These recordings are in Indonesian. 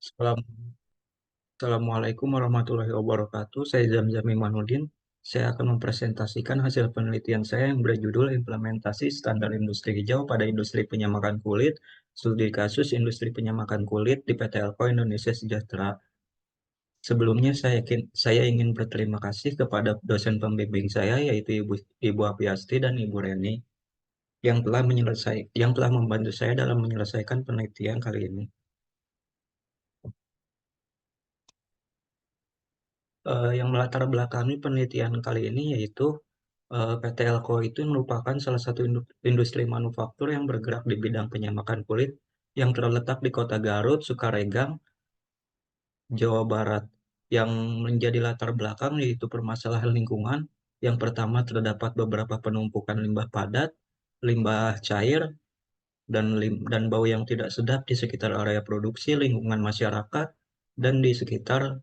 Salam- Assalamualaikum warahmatullahi wabarakatuh. Saya Zamzam Imanuddin. Saya akan mempresentasikan hasil penelitian saya yang berjudul Implementasi Standar Industri Hijau pada Industri Penyamakan Kulit, Studi Kasus Industri Penyamakan Kulit di PT Elko Indonesia Sejahtera. Sebelumnya saya ingin berterima kasih kepada dosen pembimbing saya yaitu Ibu Apiasti dan Ibu Reni yang telah membantu saya dalam menyelesaikan penelitian kali ini. Yang melatar belakangi penelitian kali ini yaitu PT Elko itu merupakan salah satu industri manufaktur yang bergerak di bidang penyamakan kulit yang terletak di Kota Garut, Sukaregang, Jawa Barat. Yang menjadi latar belakang yaitu permasalahan lingkungan. Yang pertama terdapat beberapa penumpukan limbah padat, limbah cair, dan bau yang tidak sedap di sekitar area produksi, lingkungan masyarakat, dan di sekitar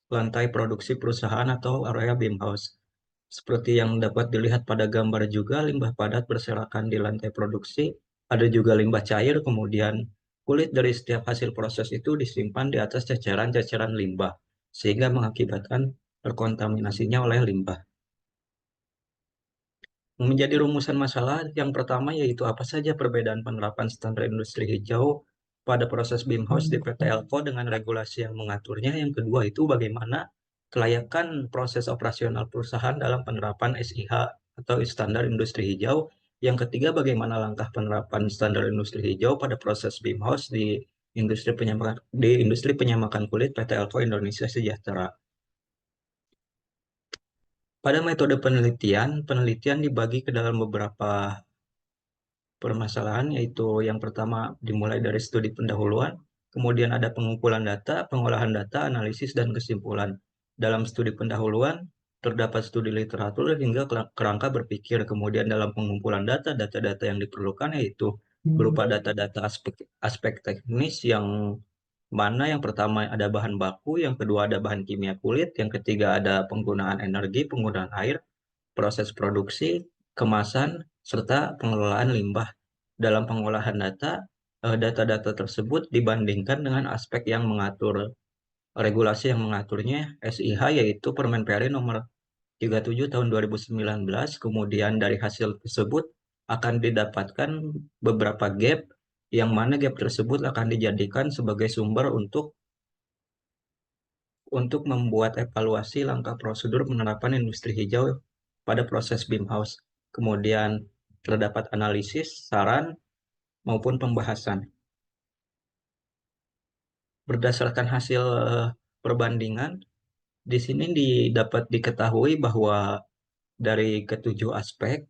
lantai produksi perusahaan atau area BIM house. Seperti yang dapat dilihat pada gambar juga, limbah padat berserakan di lantai produksi, ada juga limbah cair, kemudian kulit dari setiap hasil proses itu disimpan di atas ceceran-ceceran limbah, sehingga mengakibatkan terkontaminasinya oleh limbah. Menjadi rumusan masalah yang pertama yaitu apa saja perbedaan penerapan standar industri hijau pada proses BIM house di PT Elko dengan regulasi yang mengaturnya. Yang kedua itu bagaimana kelayakan proses operasional perusahaan dalam penerapan SIH atau standar industri hijau. Yang ketiga bagaimana langkah penerapan standar industri hijau pada proses BIM house di industri penyamakan kulit PT Elko Indonesia Sejahtera. Pada metode penelitian, penelitian dibagi ke dalam beberapa permasalahan, yaitu yang pertama dimulai dari studi pendahuluan, kemudian ada pengumpulan data, pengolahan data, analisis, dan kesimpulan. Dalam studi pendahuluan, terdapat studi literatur hingga kerangka berpikir. Kemudian dalam pengumpulan data, data-data yang diperlukan yaitu berupa data-data aspek teknis yang mana yang pertama ada bahan baku, yang kedua ada bahan kimia kulit, yang ketiga ada penggunaan energi, penggunaan air, proses produksi, kemasan, serta pengelolaan limbah. Dalam pengolahan data, data-data tersebut dibandingkan dengan aspek yang mengatur regulasi yang mengaturnya SIH yaitu Permen PRI nomor 37 tahun 2019. Kemudian dari hasil tersebut akan didapatkan beberapa gap yang mana gap tersebut akan dijadikan sebagai sumber untuk membuat evaluasi langkah prosedur penerapan industri hijau pada proses BIM house. Kemudian terdapat analisis, saran, maupun pembahasan. Berdasarkan hasil perbandingan, di sini dapat diketahui bahwa dari ketujuh aspek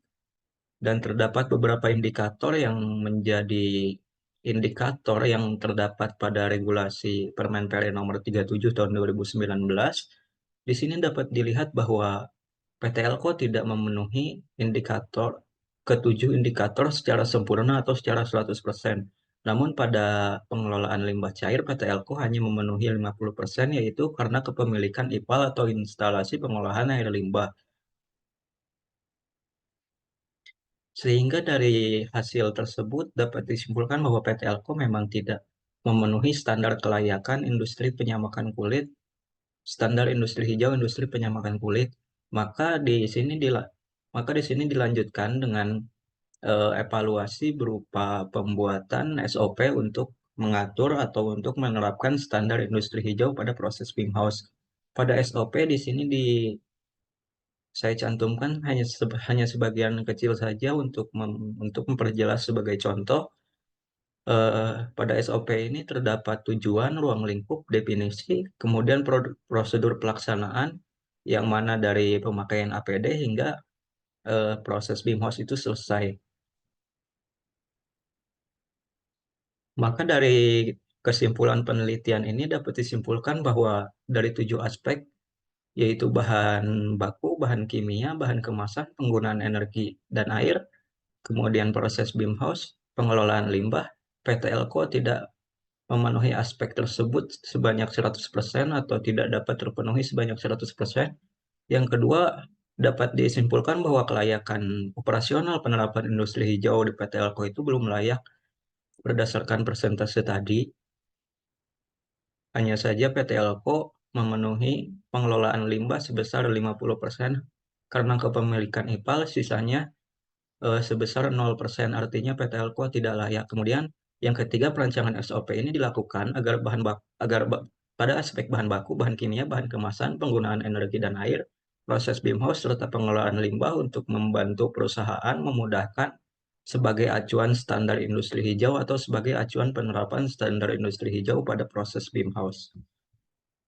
dan terdapat beberapa indikator yang menjadi indikator yang terdapat pada regulasi Permen PRI nomor 37 tahun 2019. Di sini dapat dilihat bahwa PT Elko tidak memenuhi indikator ketujuh indikator secara sempurna atau secara 100%. Namun pada pengelolaan limbah cair, PT Elko hanya memenuhi 50%, yaitu karena kepemilikan IPAL atau instalasi pengolahan air limbah. Sehingga dari hasil tersebut dapat disimpulkan bahwa PT Elko memang tidak memenuhi standar kelayakan industri penyamakan kulit, standar industri hijau, industri penyamakan kulit. Maka di sini dilanjutkan dengan evaluasi berupa pembuatan SOP untuk mengatur atau untuk menerapkan standar industri hijau pada proses BIM house. Pada SOP di sini saya cantumkan hanya sebagian kecil saja untuk memperjelas sebagai contoh. Pada SOP ini terdapat tujuan, ruang lingkup, definisi, kemudian prosedur pelaksanaan yang mana dari pemakaian APD hingga proses BIM house itu selesai. Maka dari kesimpulan penelitian ini dapat disimpulkan bahwa dari tujuh aspek, yaitu bahan baku, bahan kimia, bahan kemasan, penggunaan energi dan air, kemudian proses BIM house, pengelolaan limbah, PT Elko tidak memenuhi aspek tersebut sebanyak 100% atau tidak dapat terpenuhi sebanyak 100%. Yang kedua, dapat disimpulkan bahwa kelayakan operasional penerapan industri hijau di PT Elko itu belum layak berdasarkan persentase tadi. Hanya saja PT Elko memenuhi pengelolaan limbah sebesar 50% karena kepemilikan IPAL, sisanya sebesar 0%, artinya PT Elko tidak layak. Kemudian yang ketiga, perancangan SOP ini dilakukan pada aspek bahan baku, bahan kimia, bahan kemasan, penggunaan energi dan air, proses BIM-house, serta pengelolaan limbah untuk membantu perusahaan memudahkan sebagai acuan standar industri hijau atau sebagai acuan penerapan standar industri hijau pada proses BIM-house.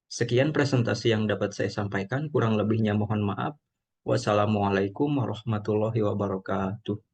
Sekian presentasi yang dapat saya sampaikan, kurang lebihnya mohon maaf. Wassalamualaikum warahmatullahi wabarakatuh.